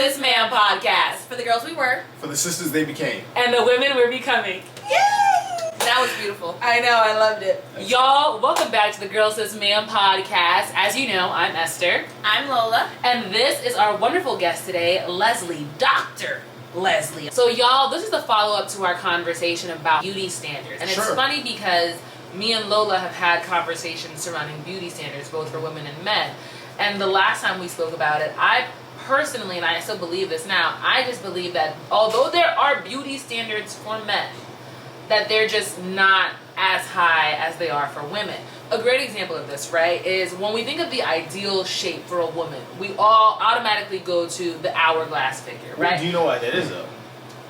Cis Man podcast. For the girls we were. For the sisters they became. And the women we're becoming. Yay! That was beautiful. I know, I loved it. That's Y'all, welcome back to the Girls Cis Man podcast. As you know, I'm Esther. I'm Lola. And this is our wonderful guest today, Leslie. Dr. Leslie. So y'all, this is the follow-up to our conversation about beauty standards. And it's funny because me and Lola have had conversations surrounding beauty standards, both for women and men. And the last time we spoke about it, I personally, and I still believe this now, I just believe that although there are beauty standards for men, that they're just not as high as they are for women. A great example of this, right, is when we think of the ideal shape for a woman, we all automatically go to the hourglass figure, right? Do you know what that is, though?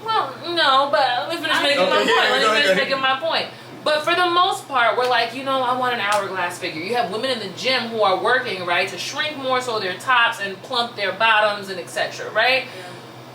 Well, no, but let me finish making my point. Let me finish making my point. But for the most part, we're like, you know, I want an hourglass figure. You have women in the gym who are working, right, to shrink more so their tops and plump their bottoms and etc., right? Yeah.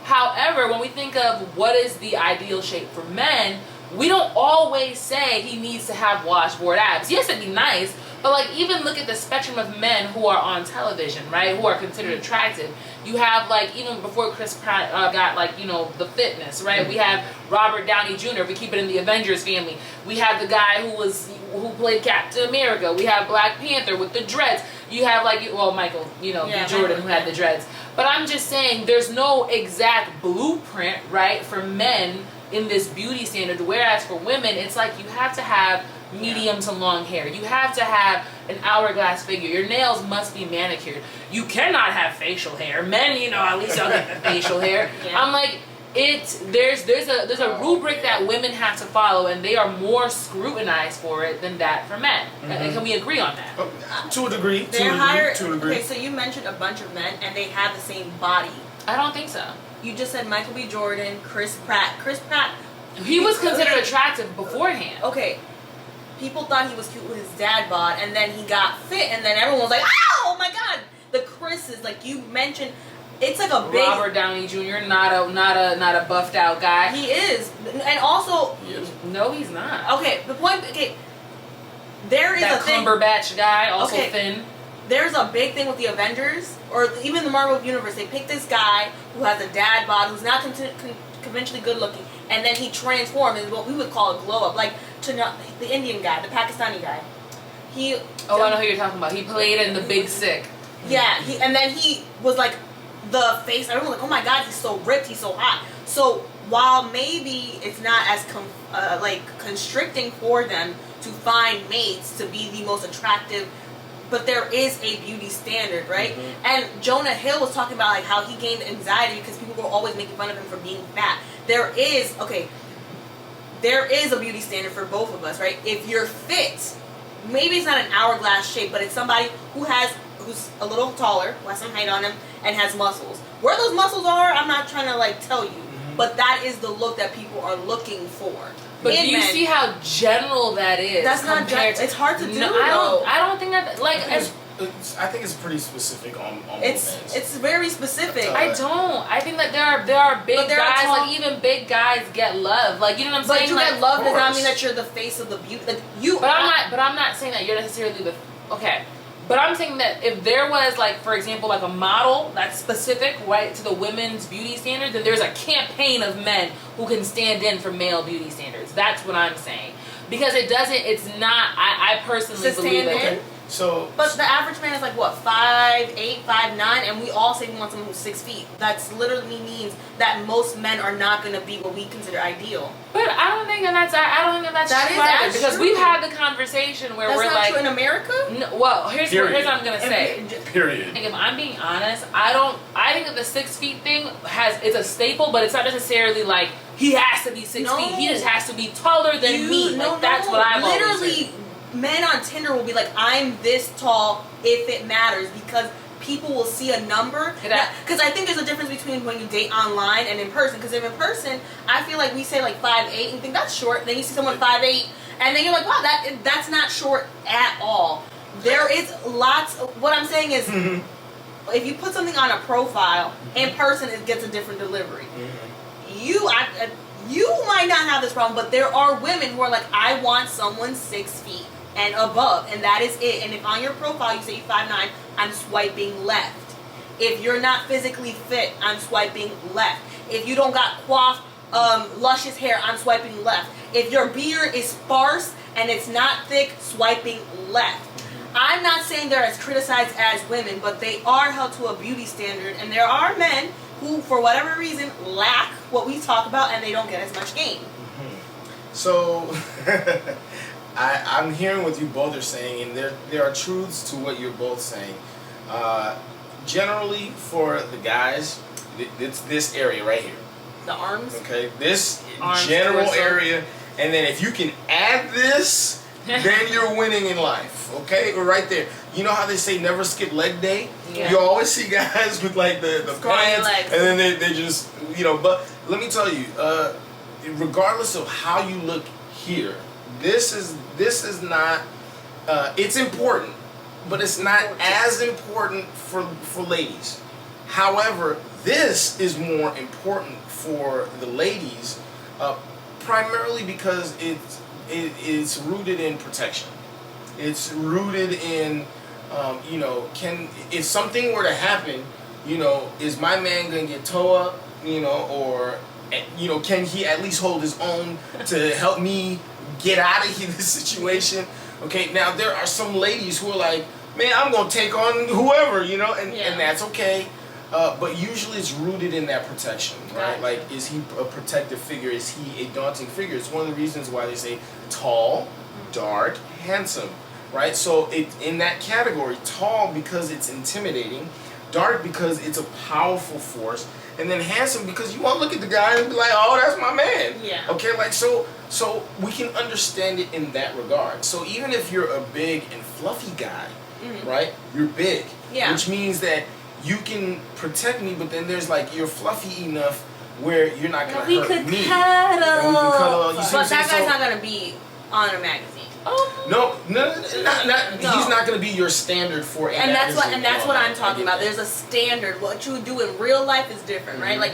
However, when we think of what is the ideal shape for men, we don't always say he needs to have washboard abs. Yes, it'd be nice, but like even look at the spectrum of men who are on television, right, who are considered attractive. You have like, even before Chris Pratt got like, you know, the fitness, right? We have Robert Downey Jr., we keep it in the Avengers family. We have the guy who played Captain America. We have Black Panther with the dreads. You have like, well, Michael, you know, B. Jordan, who had the dreads. But I'm just saying there's no exact blueprint, right, for men in this beauty standard, whereas for women, it's like you have to have medium to long hair. You have to have an hourglass figure. Your nails must be manicured. You cannot have facial hair. Men, you know, at least y'all get the facial hair. Yeah. I'm like, there's a rubric that women have to follow, and they are more scrutinized for it than that for men. And can we agree on that? To a degree. They're higher. To a degree. Okay, so you mentioned a bunch of men, and they have the same body. I don't think so. You just said Michael B. Jordan, Chris Pratt. Chris Pratt. He was considered attractive beforehand. Okay. People thought he was cute with his dad bod, and then he got fit, and then everyone was like, "Oh my God!" The Chris's, like you mentioned, it's like a big Robert Downey Jr. Not a buffed out guy. He is, and also no, he's not. Okay, the point. Okay, there is that a thing. Cumberbatch guy, also thin. There's a big thing with the Avengers, or even the Marvel Universe. They pick this guy who has a dad bod, who's not conventionally good looking, and then he transforms into what we would call a glow up, like the Indian guy, the Pakistani guy. I know who you're talking about. He played in The Big Sick. Yeah, and then he was like the face. Everyone was like, oh my God, he's so ripped, he's so hot. So while maybe it's not as constricting for them to find mates to be the most attractive, but there is a beauty standard, right? Mm-hmm. And Jonah Hill was talking about like how he gained anxiety because people were always making fun of him for being fat. There is a beauty standard for both of us, right? If you're fit, maybe it's not an hourglass shape, but it's somebody who's a little taller, who has some height on him, and has muscles. Where those muscles are, I'm not trying to like tell you, but that is the look that people are looking for. But do you see how general that is? That's not general. It's hard to do. I don't think that like. I think it's pretty specific on it's very specific. I don't. I think that there are big guys, like even big guys get love. Like, you know what I'm saying? But you like, get love does not mean that you're the face of the beauty. Like you. But I'm not saying that you're necessarily the. Okay. But I'm saying that if there was, like, for example, like a model that's specific, right, to the women's beauty standard, then there's a campaign of men who can stand in for male beauty standards. That's what I'm saying. Because it's not, I personally believe it. But the average man is like, what, 5'8", 5'9", and we all say we want someone who's 6 feet. That's literally means that most men are not going to be what we consider ideal. But I don't think that's true either, because we've had the conversation where we're like... That's not true in America? No, well, here's what I'm going to say. Period. If I'm being honest, I think that the 6 feet thing it's a staple, but it's not necessarily like he has to be 6 feet. He just has to be taller than me. That's what I've always said. Men on Tinder will be like, I'm this tall if it matters, because people will see a number. Because I think there's a difference between when you date online and in person. Because if in person, I feel like we say like 5'8" and you think that's short. Then you see someone 5'8", and then you're like, wow, that's not short at all. There is lots. What I'm saying is, if you put something on a profile, in person it gets a different delivery. You might not have this problem, but there are women who are like, I want someone 6 feet and above, and that is it. And if on your profile you say 5'9", I'm swiping left. If you're not physically fit, I'm swiping left. If you don't got coiffed, luscious hair, I'm swiping left. If your beard is sparse and it's not thick, swiping left. I'm not saying they're as criticized as women, but they are held to a beauty standard, and there are men who, for whatever reason, lack what we talk about, and they don't get as much gain. So, I'm hearing what you both are saying, and there are truths to what you're both saying. Generally, for the guys, it's this area right here. The arms? Okay, this Arms, general torso. area, and then if you can add this, then you're winning in life. Okay, we're right there. You know how they say never skip leg day? Yeah. You always see guys with like the pants, legs. and then they just, but let me tell you, regardless of how you look here, this is not, it's important, but it's not as important for ladies. However, this is more important for the ladies, primarily because it's rooted in protection. It's rooted in, if something were to happen, is my man gonna get toe up, or, can he at least hold his own to help me get out of this situation? Okay, now there are some ladies who are like, man, I'm gonna take on whoever, and that's okay. But usually it's rooted in that protection, right? Like, is he a protective figure? Is he a daunting figure? It's one of the reasons why they say tall, dark, handsome, right? So in that category, tall because it's intimidating, dark because it's a powerful force, and then handsome because you want to look at the guy and be like, oh, that's my man. Yeah. Okay, like so we can understand it in that regard. So even if you're a big and fluffy guy, right? You're big, which means that you can protect me, but then there's like, you're fluffy enough where you're not gonna hurt me. We could And cuddle. we can cuddle. You see what But I'm that saying? guy's not gonna be on a magazine. No, he's not gonna be your standard for. And that's what I'm talking about. There's a standard. What you do in real life is different, right? Like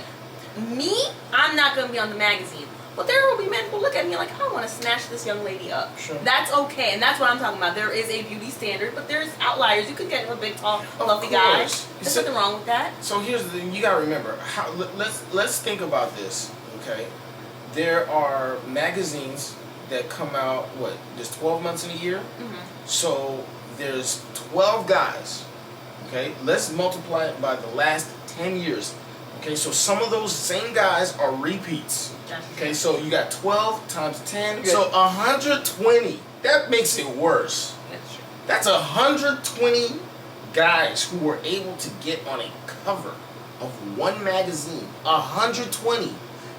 me, I'm not gonna be on the magazine. But there will be men who look at me like, I want to snatch this young lady up. Sure. That's okay, and that's what I'm talking about. There is a beauty standard, but there's outliers. You could get a big, tall, fluffy guy. There's nothing wrong with that. So here's the thing. You gotta remember. Let's think about this. Okay, there are magazines that come out. There's 12 months in a year. So there's 12 guys. Okay, let's multiply it by the last 10 years. Okay, so some of those same guys are repeats. Okay, so you got 12 times 10, so 120. That makes it worse. That's 120 guys who were able to get on a cover of one magazine. 120.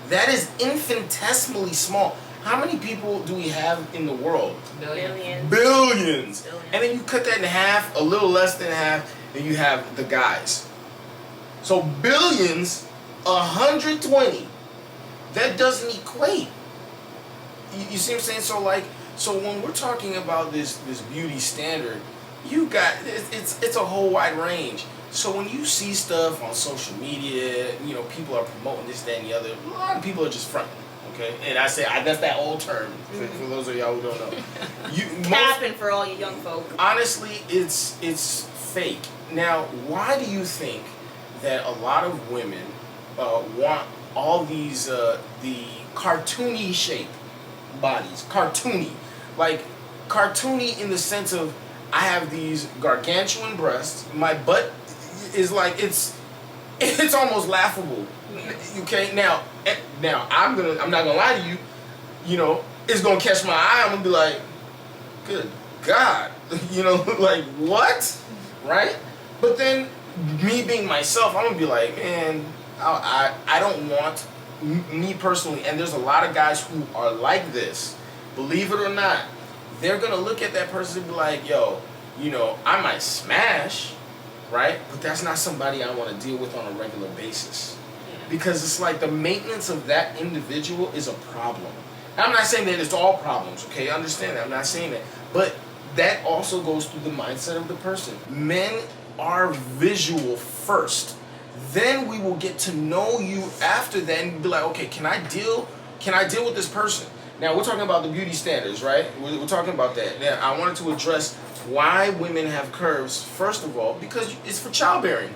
That is infinitesimally small. How many people do we have in the world? Billions. And then you cut that in half, a little less than half, and you have the guys. So billions, 120. That doesn't equate. You see what I'm saying? So when we're talking about this beauty standard, you got it's a whole wide range. So when you see stuff on social media, people are promoting this, that, and the other. A lot of people are just fronting. Okay, and I say that's that old term for those of y'all who don't know. Capping for all you young folk. Honestly, it's fake. Now, why do you think that a lot of women want all these the cartoony shape bodies? Cartoony, like cartoony in the sense of I have these gargantuan breasts. My butt is like it's almost laughable. Okay, now I'm not gonna lie to you. It's gonna catch my eye. I'm gonna be like, good God, like what, right? But then me being myself, I'm gonna be like, man, I don't want me personally, and there's a lot of guys who are like this. Believe it or not, they're gonna look at that person and be like, yo, I might smash, right? But that's not somebody I want to deal with on a regular basis. Because it's like the maintenance of that individual is a problem. I'm not saying that it's all problems, okay? Understand that. I'm not saying that. But that also goes through the mindset of the person. Men are visual first. Then we will get to know you after that and be like, okay, can I deal with this person? Now, we're talking about the beauty standards, right? We're talking about that. Now, I wanted to address why women have curves, first of all, because it's for childbearing,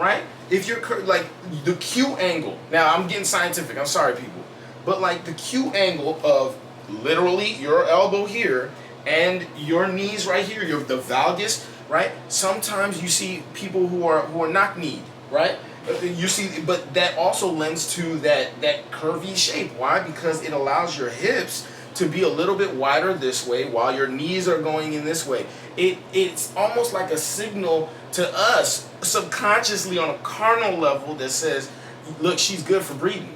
right? If you're like the Q angle. Now I'm getting scientific. I'm sorry, people, but like the Q angle of literally your elbow here and your knees right here, the valgus, right? Sometimes you see people who are knock-kneed, right? You see, but that also lends to that curvy shape. Why? Because it allows your hips to be a little bit wider this way while your knees are going in this way. It's almost like a signal to us subconsciously on a carnal level that says, look, she's good for breeding.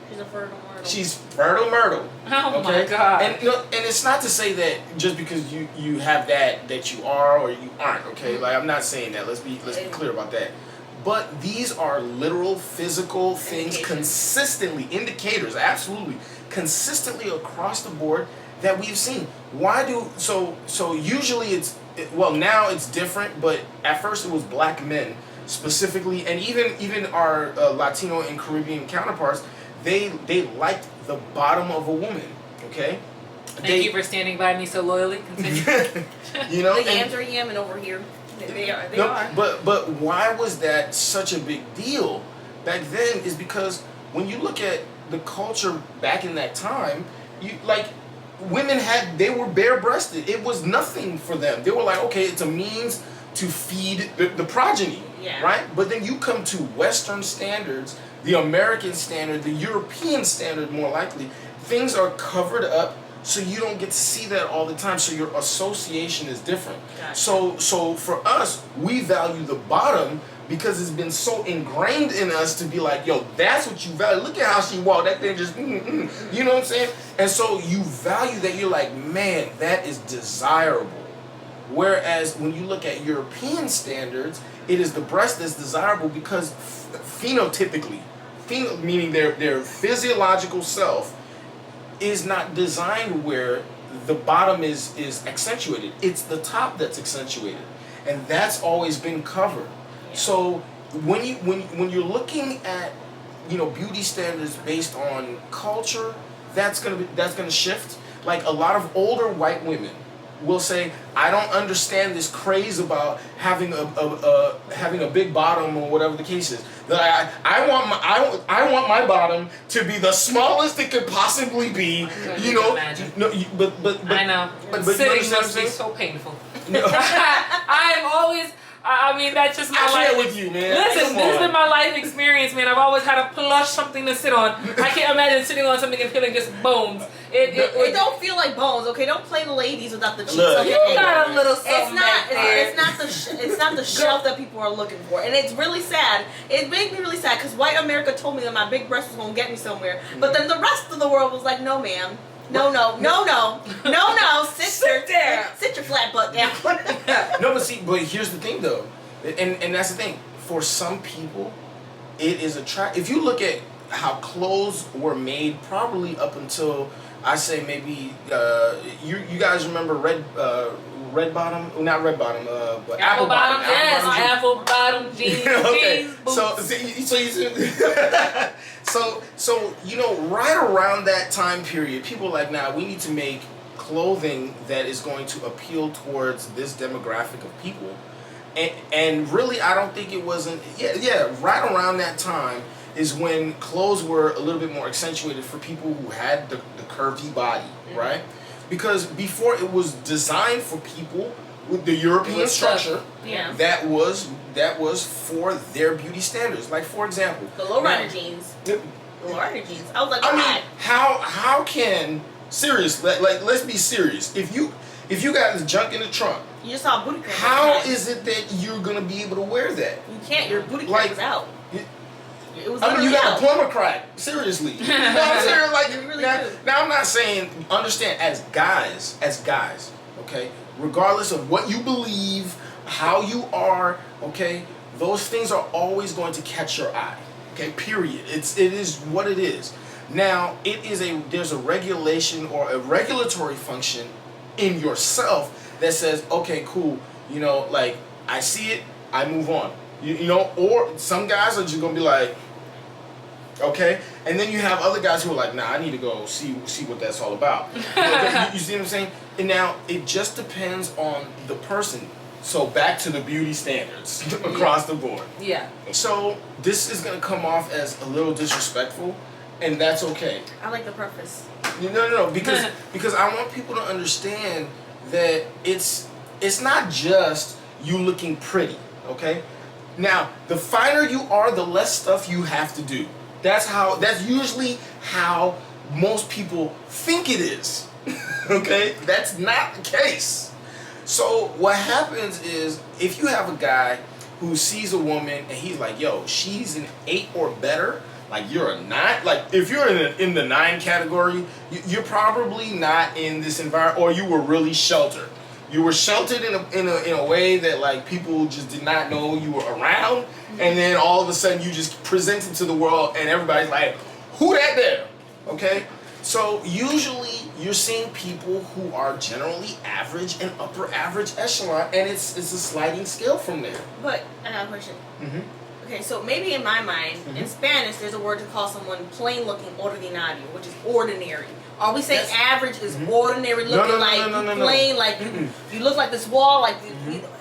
She's a fertile myrtle. She's fertile myrtle. Oh okay? my God. And and it's not to say that just because you have that you are or you aren't, okay? Like I'm not saying that. Let's be clear about that. But these are literal physical things consistently, indicators, absolutely, consistently across the board that we've seen. Why do so usually now it's different, but at first it was black men specifically, and even our Latino and Caribbean counterparts, they liked the bottom of a woman, okay? Thank you for standing by me so loyally. Continue. You know, the yams are yamming over here. They are. But why was that such a big deal back then? Is because when you look at the culture back in that time, women they were bare-breasted. It was nothing for them. They were like, okay, it's a means to feed the progeny, right? But then you come to Western standards, the American standard, the European standard more likely, things are covered up so you don't get to see that all the time, so your association is different. Gotcha. So for us, we value the bottom because it's been so ingrained in us to be like, yo, that's what you value. Look at how she walked. That thing just, you know what I'm saying? And so you value that. You're like, man, that is desirable. Whereas when you look at European standards, it is the breast that's desirable because phenotypically, meaning their physiological self, is not designed where the bottom is accentuated. It's the top that's accentuated, and that's always been covered. Yeah. So when you're looking at beauty standards based on culture, that's gonna shift. Like a lot of older white women will say, I don't understand this craze about having a big bottom or whatever the case is. That I want my bottom to be the smallest it could possibly be. But I know. But sitting must be so painful. I'm always. I mean, that's just my life. I share with you, man. Listen, this has been my life experience, man. I've always had a plush something to sit on. I can't imagine sitting on something and feeling just bones. It don't feel like bones, okay? Don't play the ladies without the cheeks. Look, you got a little something. It's not the shelf that people are looking for, and it's really sad. It made me really sad because white America told me that my big breast was gonna get me somewhere, but then the rest of the world was like, no, ma'am. No, sit there. Sit your flat butt down. No, but here's the thing though, and that's the thing. For some people, it is if you look at how clothes were made, probably up until I say maybe you guys remember red bottom, not red bottom, but apple bottom. Yes, apple bottom jeans. Okay, jeans, so right around that time period, people were like, nah, we need to make clothing that is going to appeal towards this demographic of people, and really, I don't think it wasn't. Right around that time is when clothes were a little bit more accentuated for people who had the curvy body, right? Because before it was designed for people with the European structure, that was for their beauty standards. Like for example, the low rider jeans. Low rider jeans. I was like, I mean, how can let's be serious. If you got this junk in the trunk, you just saw a booty crack. How is it that you're gonna be able to wear that? You can't. Your booty crack was out. It was you got a plumber crack. Seriously. You know what I'm saying? Like, really now I'm not saying, understand, as guys, okay? Regardless of what you believe, how you are, okay? Those things are always going to catch your eye. Okay, period. It is what it is. Now, there's a regulation or a regulatory function in yourself that says, okay, cool, like, I see it, I move on. Or some guys are just gonna be like, okay, and then you have other guys who are like, nah, I need to go see what that's all about. You see what I'm saying? And now it just depends on the person. So back to the beauty standards across the board. Yeah. So this is gonna come off as a little disrespectful, and that's okay. I like the preface. No, because I want people to understand that it's not just you looking pretty, okay? Now, the finer you are, the less stuff you have to do. That's usually how most people think it is. Okay? That's not the case. So what happens is if you have a guy who sees a woman and he's like, yo, she's an 8 or better, like you're a 9, like if you're in the 9 category, you're probably not in this environment, or you were really sheltered. You were sheltered in a way that like people just did not know you were around, and then all of a sudden you just presented to the world and everybody's like, who that there? Okay? So usually you're seeing people who are generally average and upper average echelon, and it's a sliding scale from there. But another question. Mm-hmm. Okay, so maybe in my mind, in Spanish, there's a word to call someone plain looking, ordinario, which is ordinary. Are we saying average is ordinary looking, plain, like you look like this wall, like,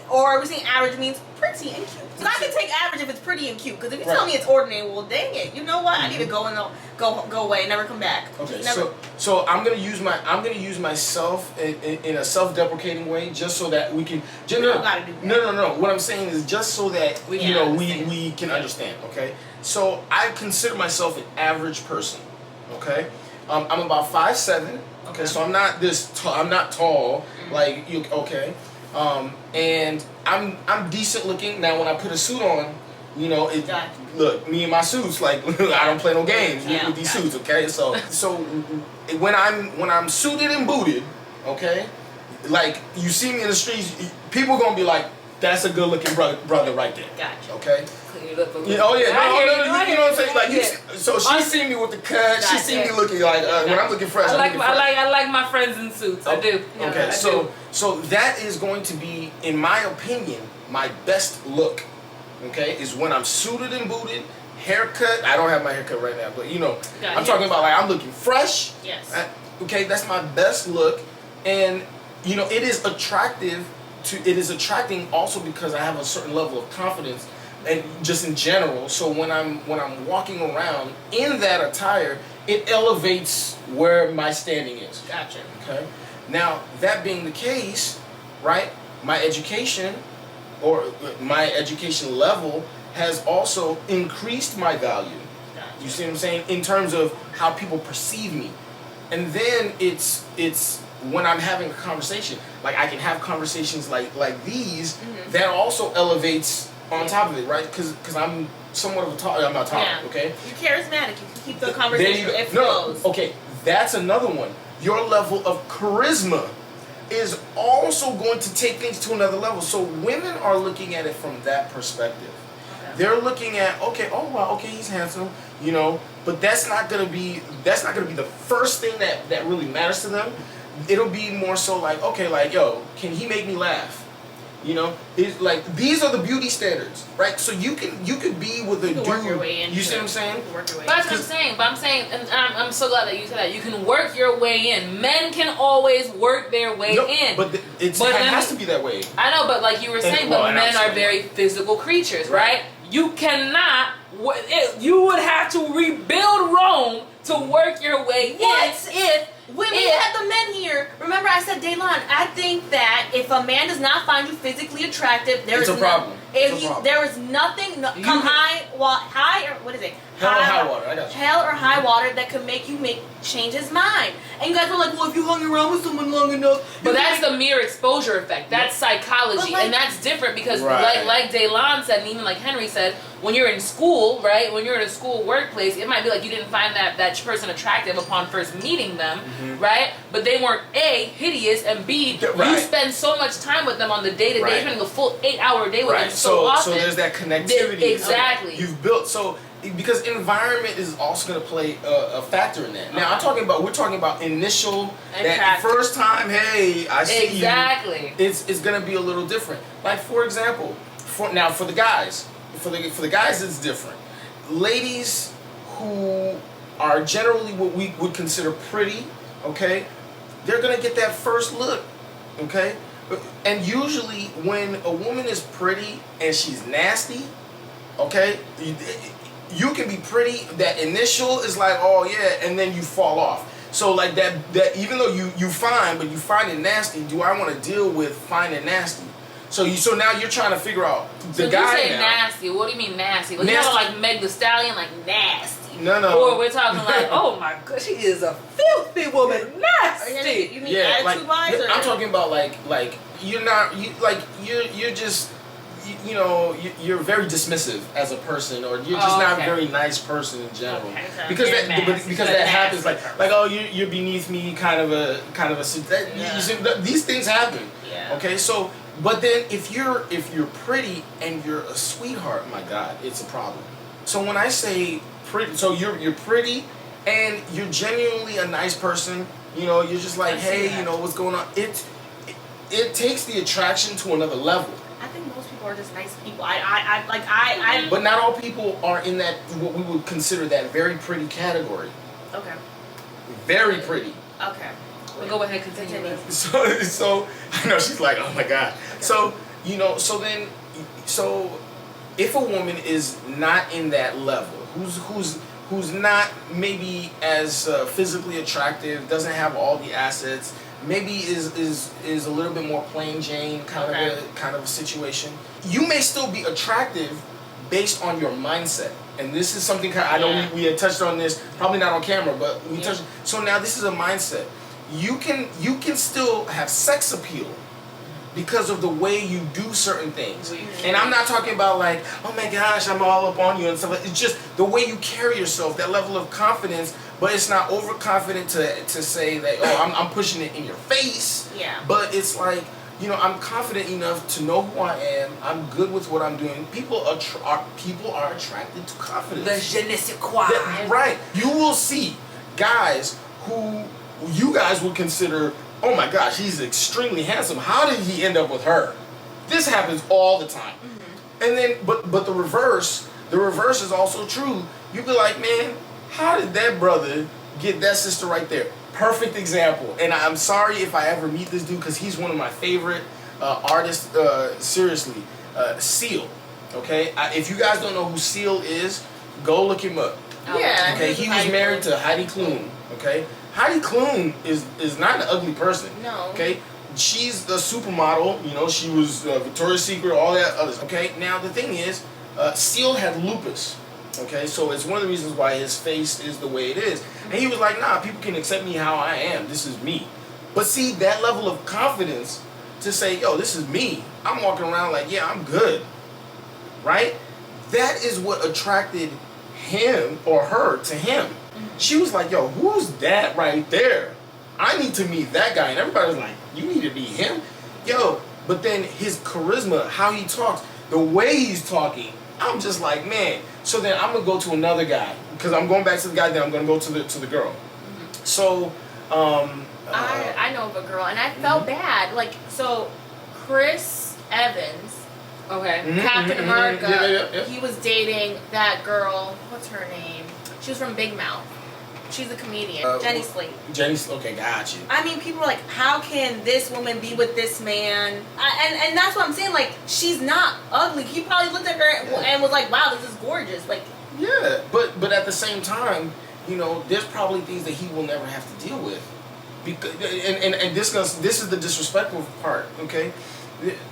or are we saying average means pretty and cute? Because I can take average if it's pretty and cute. Because if you tell me it's ordinary, well, dang it, you know what? I need to go away and never come back. Okay, so I'm gonna use myself in a self-deprecating way, just so that we can. No. What I'm saying is just so that we can understand. Okay, so I consider myself an average person. Okay. I'm about 5'7". Okay, so I'm not I'm not tall like you. Okay, and I'm decent looking. Now when I put a suit on, look, me and my suits, like I don't play no games with these suits. Okay, so when I'm suited and booted, okay, like you see me in the streets, people are gonna be like, that's a good looking brother right there. Gotcha. Okay. You know what I'm saying? Like so she seen me with the cut. She seen me looking like when I'm looking fresh. I like my friends in suits. I do. Okay, so that is going to be, in my opinion, my best look. Okay, is when I'm suited and booted, haircut. I don't have my haircut right now, but I'm talking about like I'm looking fresh. Yes. Okay, that's my best look, and it is attractive. It is attracting also because I have a certain level of confidence, and just in general. So when I'm walking around in that attire, it elevates where my standing is. Gotcha. Okay. Now that being the case, right? My education level has also increased my value. Gotcha. You see what I'm saying? In terms of how people perceive me, and then it's when I'm having a conversation, like I can have conversations like these, that also elevates on top of it, right? Because I'm somewhat of a talker. I'm not talking, okay? You're charismatic. You can keep the conversation. It flows. Okay, that's another one. Your level of charisma is also going to take things to another level. So women are looking at it from that perspective. Okay. They're looking at, okay, oh wow, okay, he's handsome, but that's not gonna be the first thing that really matters to them. It'll be more so like, okay, like, yo, can he make me laugh? It's like these are the beauty standards, right? So you could be with a dude. Work your way in. You see what I'm saying? But that's what I'm saying. But I'm saying, and I'm so glad that you said that. You can work your way in. Men can always work their way in. But it has to be that way. I know, but like you were saying, but men are very physical creatures, right? You cannot. You would have to rebuild Rome to work your way in. When we had the men here, remember I said, Daylon, I think that if a man does not find you physically attractive, there is a problem. There is nothing, what is it? Hell or high water, I got you. Hell or high water that could make you change his mind. And you guys were like, well, if you hung around with someone long enough. But that's the mere exposure effect. That's psychology. And that's different because like Daylon said, and even like Henry said, when you're in school, right? When you're in a school workplace, it might be like you didn't find that person attractive upon first meeting them, right? But they weren't A, hideous, and B, you spend so much time with them on the day-to-day, spending a full 8-hour day with them so often. So there's that connectivity. Exactly. You've built, because environment is also going to play a factor in that. Now we're talking about initial, that first time, hey, I see you. Exactly. It's going to be a little different. Like for example, for the guys, for the guys it's different. Ladies who are generally what we would consider pretty, okay, they're going to get that first look, okay? And usually when a woman is pretty and she's nasty, okay, you can be pretty. That initial is like, oh yeah, and then you fall off. So like that even though you fine, but you find it nasty. Do I want to deal with finding nasty? So now you're trying to figure out the so guy. You say now, nasty. What do you mean nasty? Like nasty. you know, like Meg the Stallion, like nasty. No. Or we're talking like, oh my god, she is a filthy woman, nasty. You mean attitude-wise? I'm talking about like you're not you're just you're very dismissive as a person, or you're just not a very nice person in general. Okay. Because that happens like oh you're beneath me kind of a these things happen. Yeah. Okay, so but then if you're pretty and you're a sweetheart, my God, it's a problem. So when I say pretty, so you're pretty and you're genuinely a nice person, you're just like, hey, what's going on? It takes the attraction to another level. I think most people are just nice people. But not all people are in that what we would consider that very pretty category. Okay. Very pretty. Okay. We'll go ahead and continue. So I know she's like, oh my God. Okay. So if a woman is not in that level, who's not maybe as physically attractive, doesn't have all the assets, maybe is a little bit more plain Jane kind of a situation, you may still be attractive based on your mindset. And this is something I know we had touched on this, probably not on camera, but we touched. So now this is a mindset. You can still have sex appeal because of the way you do certain things. And I'm not talking about like, oh my gosh, I'm all up on you and stuff. It's just the way you carry yourself, that level of confidence, but it's not overconfident to say that, oh, I'm pushing it in your face. Yeah. But it's like, I'm confident enough to know who I am. I'm good with what I'm doing. People are attracted to confidence. The je ne sais quoi. Right. You will see guys who you guys would consider, oh my gosh, he's extremely handsome. How did he end up with her? This happens all the time. Mm-hmm. And then, but the reverse is also true. You'd be like, man, how did that brother get that sister right there? Perfect example. And I'm sorry if I ever meet this dude because he's one of my favorite artists. Seriously, Seal. Okay, if you guys don't know who Seal is, go look him up. Yeah. Okay, he was married to Heidi Klum. Okay. Heidi Klum is not an ugly person. No. Okay? She's a supermodel. She was Victoria's Secret, all that others. Okay? Now, the thing is, Seal had lupus. Okay? So, it's one of the reasons why his face is the way it is. And he was like, nah, people can accept me how I am. This is me. But see, that level of confidence to say, yo, this is me. I'm walking around like, yeah, I'm good. Right? That is what attracted him or her to him. She was like, yo, who's that right there? I need to meet that guy. And everybody was like, you need to meet him? Yo, but then his charisma, how he talks, the way he's talking, I'm just like, man. So then I'm going to go to another guy. Because I'm going back to the guy, then I'm going to go to the girl. Mm-hmm. So, I know of a girl, and I felt bad. Like, so Chris Evans, Captain America, he was dating that girl, what's her name? She was from Big Mouth. She's a comedian. Jenny Slate. Okay, got you. I mean, people are like, how can this woman be with this man? And that's what I'm saying. Like, she's not ugly. He probably looked at her and was like, wow, this is gorgeous. Like, yeah, but at the same time, there's probably things that he will never have to deal with. Because and this is the disrespectful part. Okay,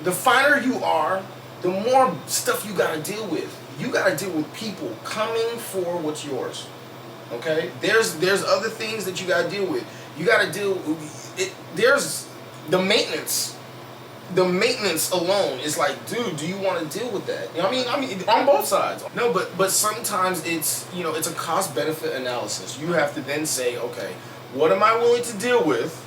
the finer you are, the more stuff you got to deal with. You got to deal with people coming for what's yours. Okay? There's other things that you got to deal with. You got to deal with it. There's the maintenance. The maintenance alone is like, dude, do you want to deal with that? I mean on both sides. No, but sometimes it's, it's a cost benefit analysis. You have to then say, okay, what am I willing to deal with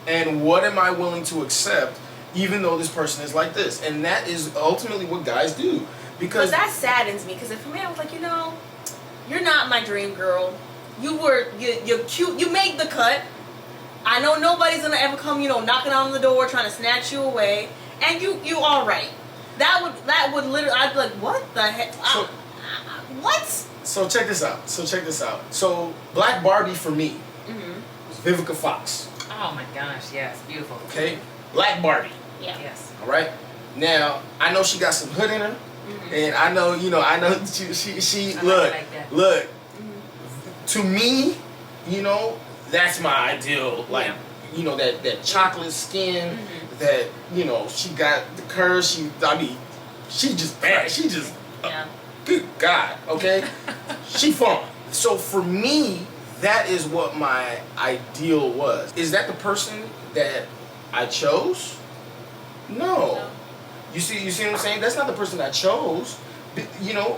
and what am I willing to accept even though this person is like this? And that is ultimately what guys do. But that saddens me because if a man was like, you're not my dream girl. You're cute. You make the cut. I know nobody's gonna ever come, knocking on the door trying to snatch you away. And you all right. That would literally, I'd be like, what the heck? What? So check this out. So Black Barbie for me was Vivica Fox. Oh my gosh, yes, beautiful. Okay, Black Barbie. Yeah. Yes. All right. Now I know she got some hood in her, and I know she I look like that. look. To me, that's my ideal. Like that chocolate skin, that she got the curves. She just bad. She just good God. Okay, she fun. So for me, that is what my ideal was. Is that the person that I chose? No. You see what I'm saying? That's not the person I chose.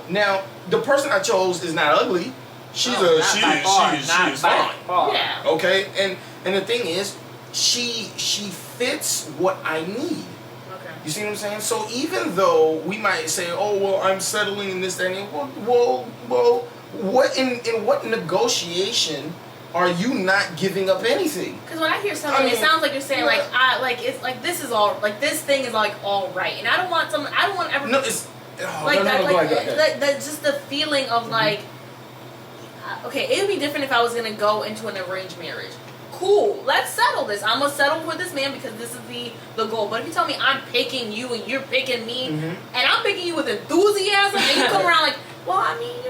Now the person I chose is not ugly. She's fine. Yeah. Okay, and the thing is, she fits what I need. Okay. You see what I'm saying? So even though we might say, oh well, I'm settling in this, that, and well, what in what negotiation are you not giving up anything? Because when I hear something, it sounds like you're saying it's like this is all like this thing is like all right, and I don't want ever. No, it's just the feeling of like. Okay, it would be different if I was gonna go into an arranged marriage. Cool, let's settle this. I'm gonna settle with this man because this is the goal. But if you tell me I'm picking you and you're picking me, and I'm picking you with enthusiasm, and you come around like, well, I mean,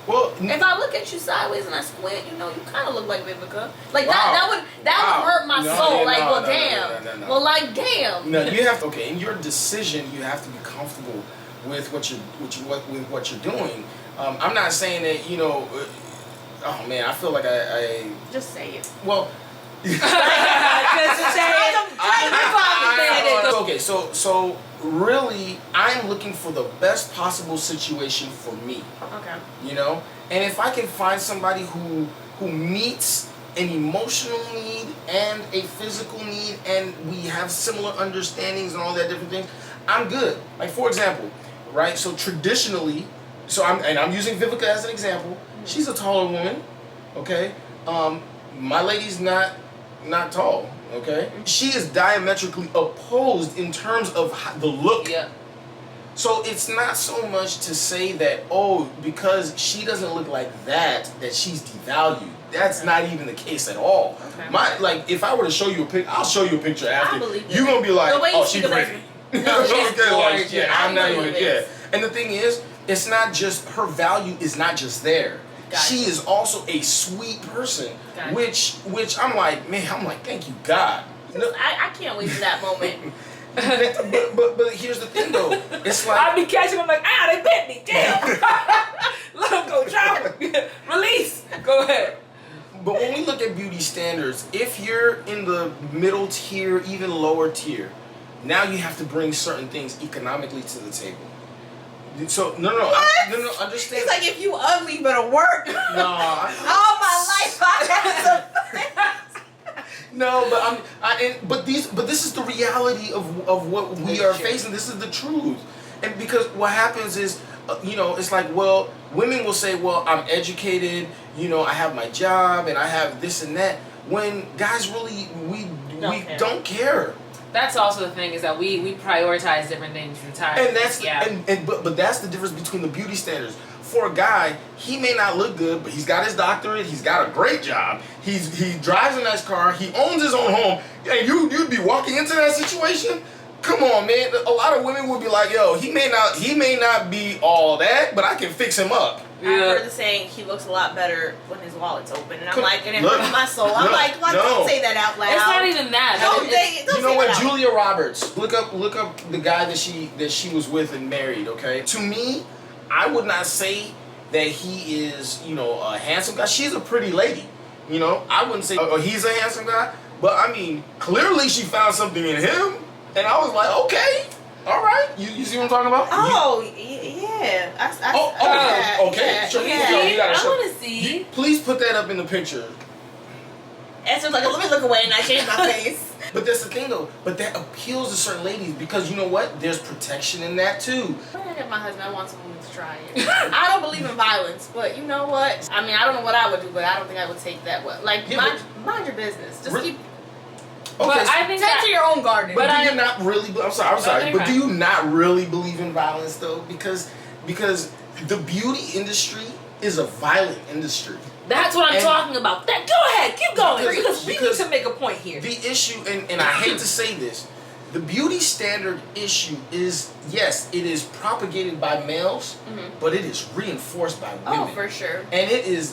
well, if I look at you sideways and I squint, you kind of look like Vivica. Like wow. that would hurt my soul. Like, well, damn. No. Well, like, damn. No, you have to. Okay, in your decision, you have to be comfortable with what you're doing. I'm not saying that oh man, I feel like I just say it. Well. Okay, so really, I'm looking for the best possible situation for me. Okay. And if I can find somebody who meets an emotional need and a physical need, and we have similar understandings and all that different things, I'm good. Like for example, right? So traditionally, I'm using Vivica as an example. She's a taller woman, okay? My lady's not tall, okay? She is diametrically opposed in terms of the look. Yeah. So it's not so much to say that, because she doesn't look like that she's devalued. That's not even the case at all. Okay. If I were to show you a picture, I'll show you a picture after. I believe you're gonna be like, oh, she's pretty. No, she's I'm not even. Yeah. And the thing is, it's not just her value is not just there. Gotcha. She is also a sweet person, Gotcha. which I'm like, thank you God. I can't wait for that moment. but here's the thing though, it's like I'll be catching them like, they bit me, damn. Let them go, drop them. Release. Go ahead. But when we look at beauty standards, if you're in the middle tier, even lower tier, now you have to bring certain things economically to the table. So no, understand. It's like if you ugly but a work. No. All my life I had some. No, but this is the reality of what we are facing. This is the truth, and because what happens is, it's like, well, women will say, well, I'm educated, I have my job and I have this and that. When guys really we don't care. That's also the thing, is that we prioritize different things entirely. And that's but that's the difference between the beauty standards. For a guy, he may not look good, but he's got his doctorate, he's got a great job, he drives a nice car, he owns his own home, and you'd be walking into that situation? Come on, man. A lot of women would be like, yo, he may not be all that, but I can fix him up. I've heard the saying, he looks a lot better when his wallet's open. And I'm like, and it hurts my soul. I'm like, don't say that out loud. It's not even that. Don't say you know what? that Julia Roberts. Look up the guy that she was with and married, okay? To me, I would not say that he is, a handsome guy. She's a pretty lady. I wouldn't say he's a handsome guy. But I mean, clearly she found something in him. And I was like, okay. All right, you see what I'm talking about? Oh, yeah. Okay. Yeah, Sure, I show. want to see. Please put that up in the picture. Esther's like, let me look away, and I changed my face. But that's the thing, though. But that appeals to certain ladies because you know what? There's protection in that too. When I get my husband, I want someone to try it. I don't believe in violence, but you know what? I mean, I don't know what I would do, but I don't think I would take that well. Like, mind your business. Just keep. Okay, but I think tend to your own garden. But do you not really? I'm sorry. But do you not really believe in violence though? Because the beauty industry is a violent industry. That's what I'm talking about. Go ahead, keep going. Because we need to make a point here. The issue, and I hate to say this, the beauty standard issue is, yes, it is propagated by males, but it is reinforced by women. Oh, for sure. And it is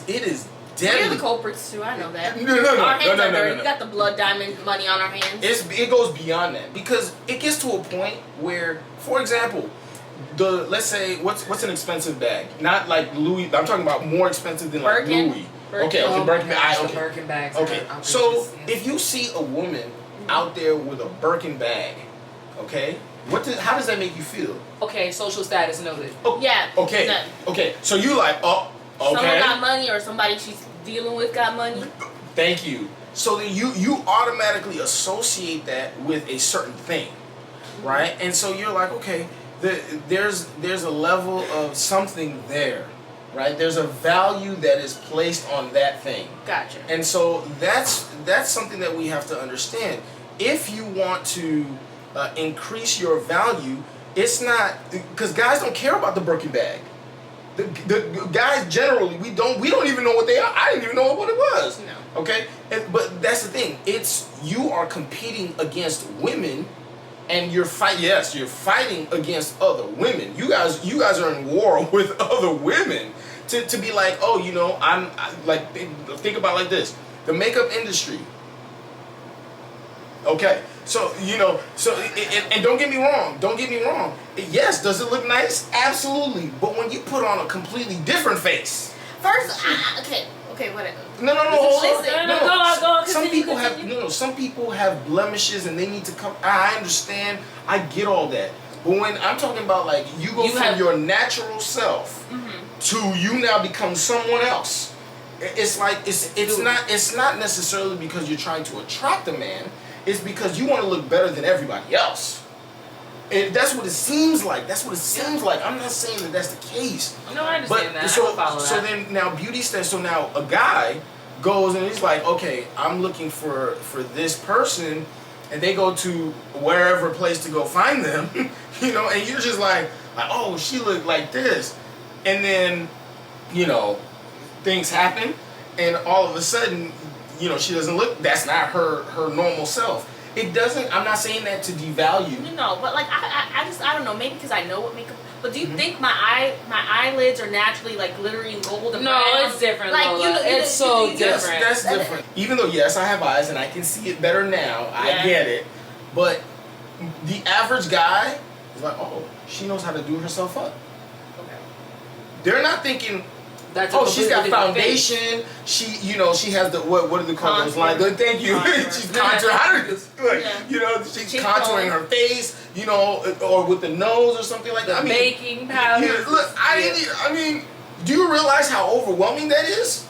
deadly. We're the culprits too. I know that. No. Our hands are dirty. We got the blood diamond money on our hands. It goes beyond that, because it gets to a point where, for example, let's say what's an expensive bag? Not like Louis. I'm talking about more expensive than like Birkin. Louis. Birkin. Okay, Oh Birkin. my gosh, Okay. the Birkin bags. Okay, are so outrageous, yeah. if you see a woman out there with a Birkin bag, okay, how does that make you feel? Okay, social status noted. Oh, Yeah. Okay. Nothing. Okay. So you like, oh, okay. Someone got money, or somebody she's dealing with got money. Thank you. So then you automatically associate that with a certain thing, right? And so you're like, okay, there's a level of something there, right? There's a value that is placed on that thing. Gotcha. And so that's something that we have to understand. If you want to increase your value, it's not, because guys don't care about the Birkin bag. The guys generally, we don't even know what they are. I didn't even know what it was. No. Okay, but that's the thing. It's you are competing against women, and you're fighting against other women. You guys are in war with other women to be like, oh, you know, I like think about it like this: the makeup industry. Okay, so you know, and don't get me wrong. Yes, does it look nice? Absolutely. But when you put on a completely different face. First, okay, whatever. No, hold on. Listen, go on, Some people continue. some people have blemishes and they need to come. I understand. I get all that. But when I'm talking about like you go from your natural self to you now become someone else. It's like it's not necessarily because you're trying to attract a man. It's because you want to look better than everybody else. And that's what it seems like. I'm not saying that that's the case. No, I understand that. So, I follow that. so then now beauty stands. So now a guy goes and he's like, okay, I'm looking for this person, and they go to wherever place to go find them, you know, and you're just like, oh, she looked like this, and then, you know, things happen, and all of a sudden, you know, she doesn't look. That's not her normal self. It doesn't. I'm not saying that to devalue. No, but like I don't know. Maybe because I know what makeup. But do you think my eyelids are naturally like glittery and gold and brown? No, it's different. Like Lola. It's so different. That's different. Even though yes, I have eyes and I can see it better now. Yeah. I get it. But the average guy is like, oh, she knows how to do herself up. Okay. They're not thinking. That's She's got completely foundation. different She has the what do they call those lines? Thank you. Contour. She's contouring. How did this? Yeah. You know, she's Cheekbone. contouring her face. You know, or with the nose or something like that. The baking powder. Yeah, look, I mean, do you realize how overwhelming that is?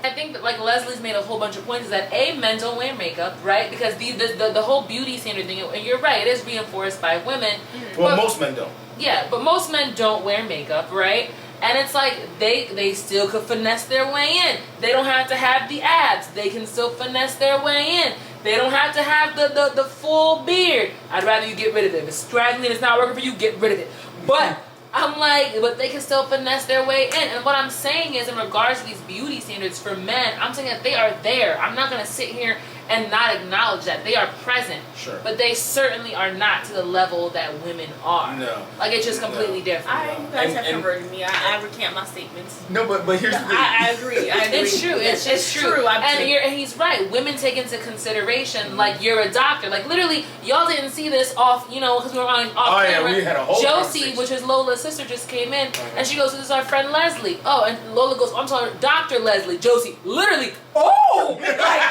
I think that like Leslie's made a whole bunch of points is that men don't wear makeup, right? Because the whole beauty standard thing, and you're right, it is reinforced by women. Well, most men don't. Yeah, but most men don't wear makeup, right? And it's like they still could finesse their way in. They don't have to have the abs. They can still finesse their way in. They don't have to have the full beard. I'd rather you get rid of it. If it's straggling and it's not working for you, get rid of it. But I'm like, but they can still finesse their way in. And what I'm saying is, in regards to these beauty standards for men, I'm saying that they are there. I'm not gonna sit here and not acknowledge that they are present. Sure. But they certainly are not to the level that women are. No. Like it's just completely different. You guys have converted me. I recant my statements. No, but here's the thing. I agree. It's true. It's true. And he's right. Women take into consideration, like, you're a doctor. Like, literally, y'all didn't see this off, you know, because we were on off camera. Yeah, we had a whole Josie, which is Lola's sister, just came in, and she goes, "This is our friend Leslie." Oh, and Lola goes, "I'm sorry, Dr. Leslie." Josie, literally, oh, like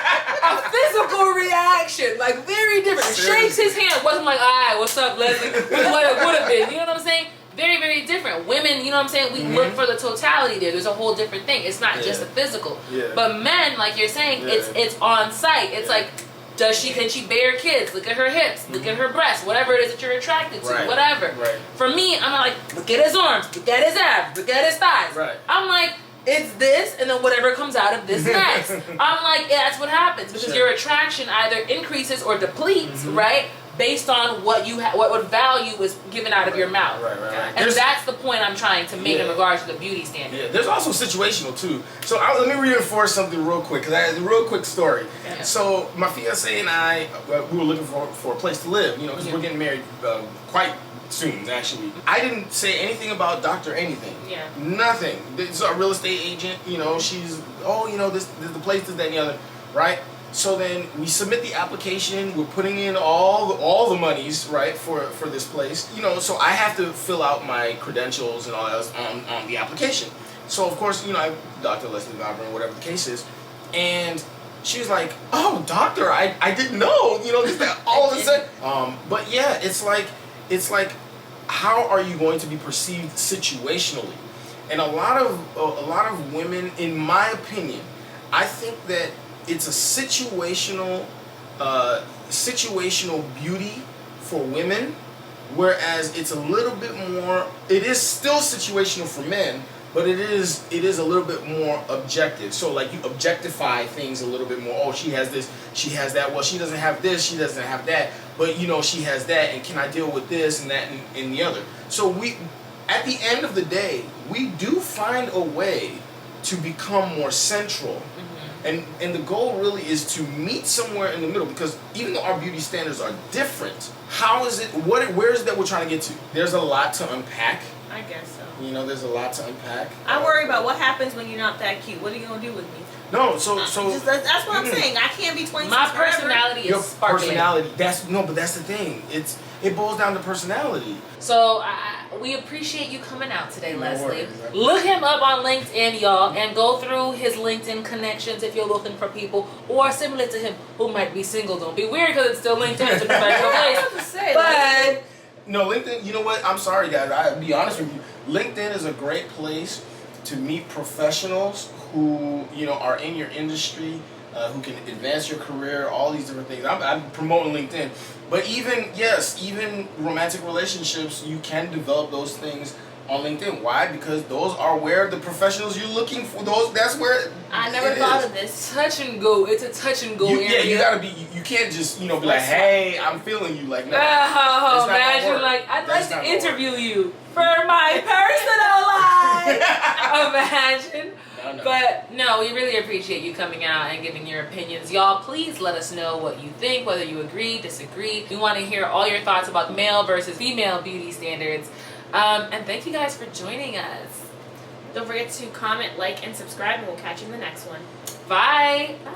a physical reaction, like very different. Shakes his hand, wasn't like, "All right, what's up, Leslie?" Which is what it would have been. You know what I'm saying? Very, very different. Women, you know what I'm saying? We look for the totality there. There's a whole different thing. It's not just the physical. Yeah. But men, like you're saying, it's on site. It's like, can she bear kids? Look at her hips. Look at her breasts. Whatever it is that you're attracted to. Right. Whatever. Right. For me, I'm not like, look at his arms. Look at his abs. Look at his thighs. Right. I'm like, it's this, and then whatever comes out of this next. I'm like, yeah, that's what happens. Because your attraction either increases or depletes, right? based on what what value is given out of your mouth. Right. And that's the point I'm trying to make in regards to the beauty standard. Yeah, there's also situational too. So let me reinforce something real quick, because I had a real quick story. Yeah. So my fiance and I, we were looking for a place to live, you know, because we're getting married quite soon, actually. I didn't say anything about Dr. Anything. Yeah. Nothing. This is our real estate agent, you know, she's, this the place, this, that, and the other, right? So then we submit the application. We're putting in all the monies, right, for this place. You know, so I have to fill out my credentials and all that on the application. So of course, you know, I'm Dr. Leslie Valbrum, whatever the case is, and she was like, "Oh, doctor, I didn't know." You know, just that all of a sudden. But yeah, it's like, how are you going to be perceived situationally? And a lot of women, in my opinion, I think that it's a situational beauty for women, whereas it's a little bit more. It is still situational for men, but it is a little bit more objective. So like you objectify things a little bit more. Oh, she has this, she has that. Well, she doesn't have this, she doesn't have that. But you know, she has that, and can I deal with this and that and the other? So we, at the end of the day, we do find a way to become more central. And the goal really is to meet somewhere in the middle, because even though our beauty standards are different, how is it, where is it that we're trying to get to? There's a lot to unpack. I guess so. You know, there's a lot to unpack. I worry about what happens when you're not that cute. What are you going to do with me? No, so that's what I'm saying. I can't be 26 My forever. personality your is sparkling. personality, but that's the thing. It boils down to personality. So we appreciate you coming out today, No Leslie. worries. Look him up on LinkedIn, y'all, and go through his LinkedIn connections if you're looking for people or similar to him who might be single. Don't be weird because it's still LinkedIn. It's a professional I was place. about to say, But No, LinkedIn, you know what? I'm sorry, guys. I'll be honest with you. LinkedIn is a great place to meet professionals who, you know, are in your industry, who can advance your career, all these different things. I'm promoting LinkedIn. But even romantic relationships, you can develop those things on LinkedIn. Why? Because those are where the professionals you're looking for, that's where I never thought of this. touch and go. It's a touch and go area. Yeah, you gotta be, you can't just, you know, be like, hey, I'm feeling you. Like, no. Oh, That's not gonna imagine, work. like, I'd That's like not to gonna interview you for my personal life. Imagine. No. But no, we really appreciate you coming out and giving your opinions. Y'all, please let us know what you think, whether you agree, disagree. We want to hear all your thoughts about male versus female beauty standards. And thank you guys for joining us. Don't forget to comment, like, and subscribe, and we'll catch you in the next one. Bye. Bye.